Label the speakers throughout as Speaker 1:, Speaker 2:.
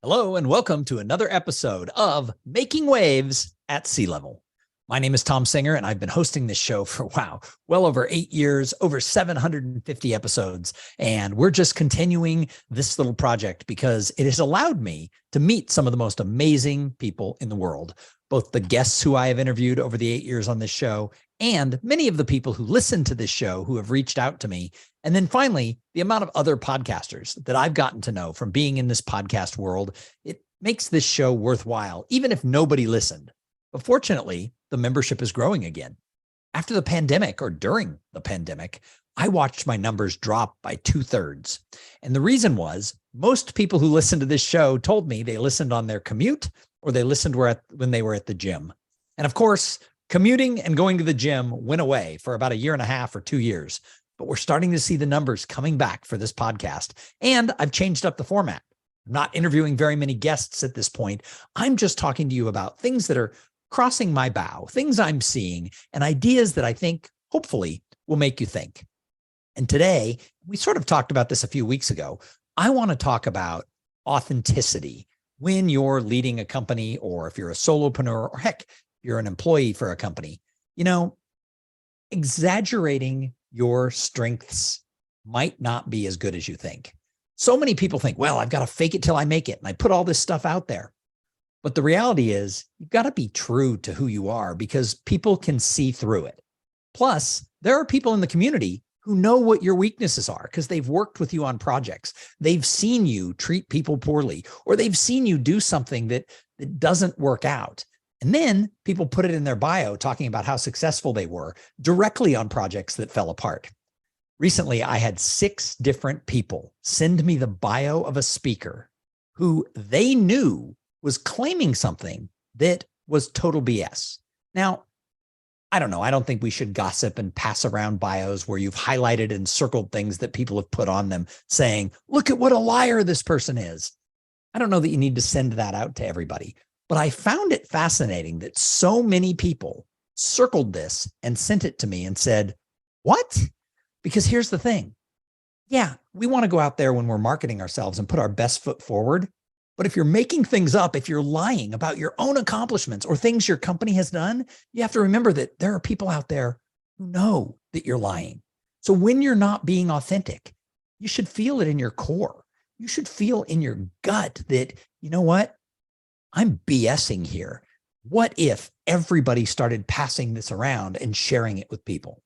Speaker 1: Hello, and welcome to another episode of Making Waves at Sea Level. My name is Thom Singer, and I've been hosting this show for, well over 8 years, over 750 episodes. And we're just continuing this little project because it has allowed me to meet some of the most amazing people in the world, both the guests who I have interviewed over the 8 years on this show and many of the people who listen to this show who have reached out to me. And then finally, the amount of other podcasters that I've gotten to know from being in this podcast world. It makes this show worthwhile, even if nobody listened. But fortunately, the membership is growing again. After the pandemic, or during the pandemic, I watched my numbers drop by 2/3. And the reason was most people who listened to this show told me they listened on their commute or they listened when they were at the gym. And of course, commuting and going to the gym went away for about 1.5 or 2 years. But we're starting to see the numbers coming back for this podcast. And I've changed up the format. I'm not interviewing very many guests at this point. I'm just talking to you about things that are crossing my bow, things I'm seeing, and ideas that I think hopefully will make you think. And today, we sort of talked about this a few weeks ago. I want to talk about authenticity when you're leading a company, or if you're a solopreneur, or heck, you're an employee for a company. Exaggerating your strengths might not be as good as you think. So many people think, well, I've got to fake it till I make it. And I put all this stuff out there. But the reality is you've got to be true to who you are because people can see through it. Plus, there are people in the community who know what your weaknesses are because they've worked with you on projects. They've seen you treat people poorly, or they've seen you do something that doesn't work out. And then people put it in their bio talking about how successful they were directly on projects that fell apart. Recently, I had 6 different people send me the bio of a speaker who they knew was claiming something that was total BS. Now, I don't know. I don't think we should gossip and pass around bios where you've highlighted and circled things that people have put on them saying, look at what a liar this person is. I don't know that you need to send that out to everybody. But I found it fascinating that so many people circled this and sent it to me and said, what? Because here's the thing. Yeah, we want to go out there when we're marketing ourselves and put our best foot forward. But if you're making things up, if you're lying about your own accomplishments or things your company has done, you have to remember that there are people out there who know that you're lying. So when you're not being authentic, you should feel it in your core. You should feel in your gut that, you know what? I'm BSing here. What if everybody started passing this around and sharing it with people?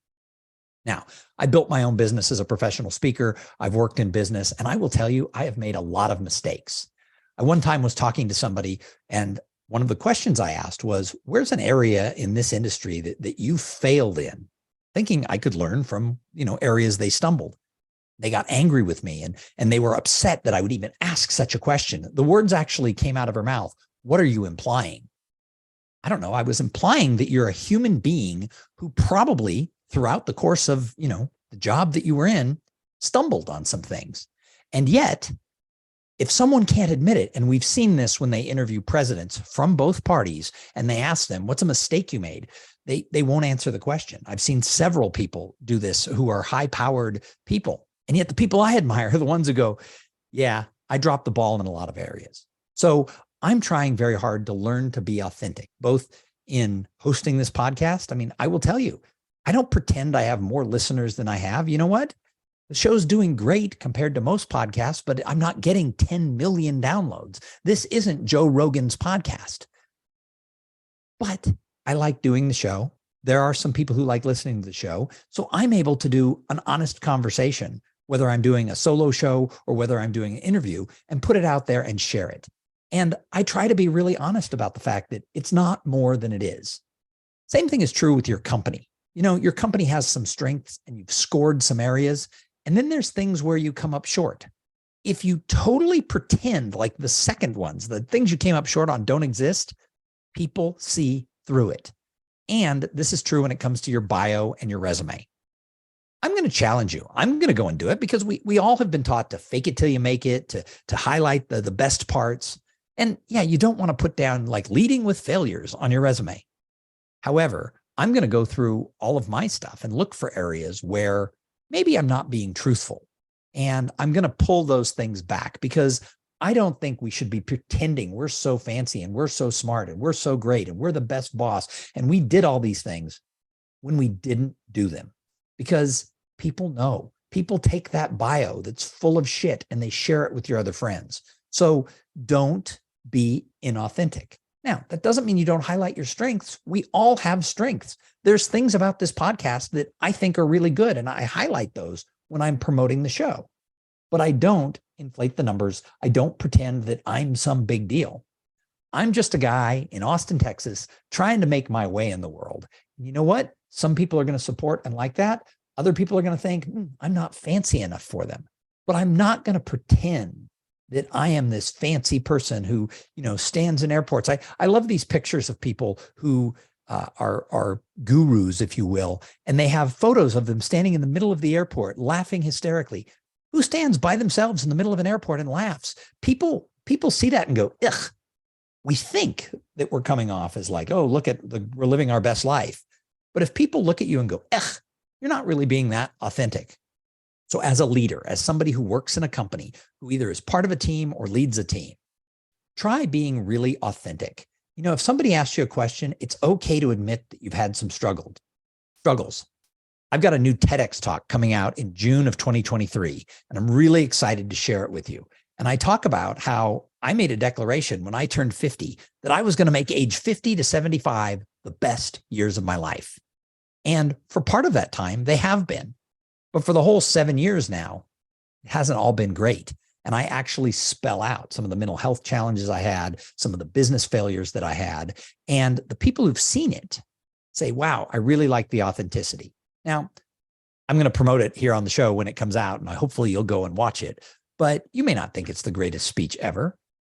Speaker 1: Now, I built my own business as a professional speaker. I've worked in business, and I will tell you, I have made a lot of mistakes. I one time was talking to somebody, and one of the questions I asked was, where's an area in this industry that you failed in? Thinking I could learn from, areas they stumbled. They got angry with me, and they were upset that I would even ask such a question. The words actually came out of her mouth. What are you implying? I don't know. I was implying that you're a human being who probably throughout the course of, the job that you were in, stumbled on some things. And yet, if someone can't admit it, and we've seen this when they interview presidents from both parties and they ask them, what's a mistake you made? They won't answer the question. I've seen several people do this who are high-powered people. And yet the people I admire are the ones who go, yeah, I dropped the ball in a lot of areas. So I'm trying very hard to learn to be authentic, both in hosting this podcast. I mean, I will tell you, I don't pretend I have more listeners than I have. You know what? The show's doing great compared to most podcasts, but I'm not getting 10 million downloads. This isn't Joe Rogan's podcast. But I like doing the show. There are some people who like listening to the show. So I'm able to do an honest conversation, whether I'm doing a solo show or whether I'm doing an interview, and put it out there and share it. And I try to be really honest about the fact that it's not more than it is. Same thing is true with your company. Your company has some strengths and you've scored some areas, and then there's things where you come up short. If you totally pretend like the second ones, the things you came up short on don't exist, people see through it. And this is true when it comes to your bio and your resume. I'm going to challenge you. I'm going to go and do it because we all have been taught to fake it till you make it, to highlight the best parts. And yeah, you don't want to put down like leading with failures on your resume. However, I'm going to go through all of my stuff and look for areas where maybe I'm not being truthful. And I'm going to pull those things back because I don't think we should be pretending we're so fancy and we're so smart and we're so great and we're the best boss and we did all these things when we didn't do them. Because people know, people take that bio that's full of shit and they share it with your other friends. So don't be inauthentic. Now, that doesn't mean you don't highlight your strengths. We all have strengths. There's things about this podcast that I think are really good, and I highlight those when I'm promoting the show. But I don't inflate the numbers. I don't pretend that I'm some big deal. I'm just a guy in Austin, Texas, trying to make my way in the world. And you know what? Some people are going to support and like that. Other people are going to think, I'm not fancy enough for them. But I'm not going to pretend that I am this fancy person who, stands in airports. I love these pictures of people who are gurus, if you will, and they have photos of them standing in the middle of the airport, laughing hysterically. Who stands by themselves in the middle of an airport and laughs? People see that and go, ugh. We think that we're coming off as like, oh, look at we're living our best life. But if people look at you and go, ugh, you're not really being that authentic. So as a leader, as somebody who works in a company, who either is part of a team or leads a team, try being really authentic. If somebody asks you a question, it's okay to admit that you've had some struggles. I've got a new TEDx talk coming out in June of 2023, and I'm really excited to share it with you. And I talk about how I made a declaration when I turned 50 that I was going to make age 50 to 75 the best years of my life. And for part of that time, they have been. But for the whole 7 years now, it hasn't all been great. And I actually spell out some of the mental health challenges I had, some of the business failures that I had. And the people who've seen it say, wow, I really like the authenticity. Now, I'm going to promote it here on the show when it comes out, and hopefully you'll go and watch it. But you may not think it's the greatest speech ever.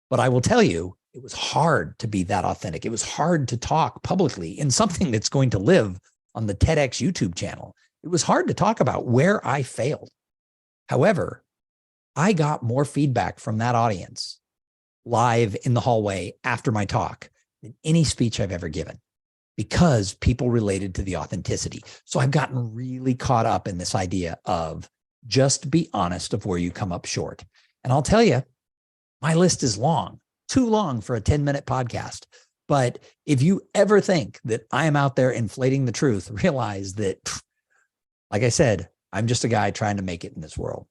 Speaker 1: But I will tell you, it was hard to be that authentic. It was hard to talk publicly in something that's going to live on the TEDx YouTube channel. It was hard to talk about where I failed. However, I got more feedback from that audience live in the hallway after my talk than any speech I've ever given, because people related to the authenticity. So I've gotten really caught up in this idea of just be honest of where you come up short. And I'll tell you, my list is long, too long for a 10-minute podcast. But if you ever think that I am out there inflating the truth, realize that, like I said, I'm just a guy trying to make it in this world.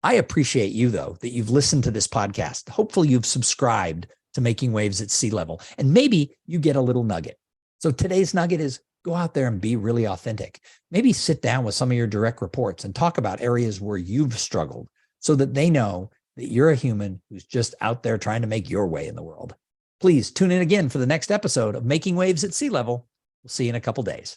Speaker 1: I appreciate you, though, that you've listened to this podcast. Hopefully you've subscribed to Making Waves at Sea Level, and maybe you get a little nugget. So today's nugget is go out there and be really authentic. Maybe sit down with some of your direct reports and talk about areas where you've struggled so that they know that you're a human who's just out there trying to make your way in the world. Please tune in again for the next episode of Making Waves at Sea Level. We'll see you in a couple days.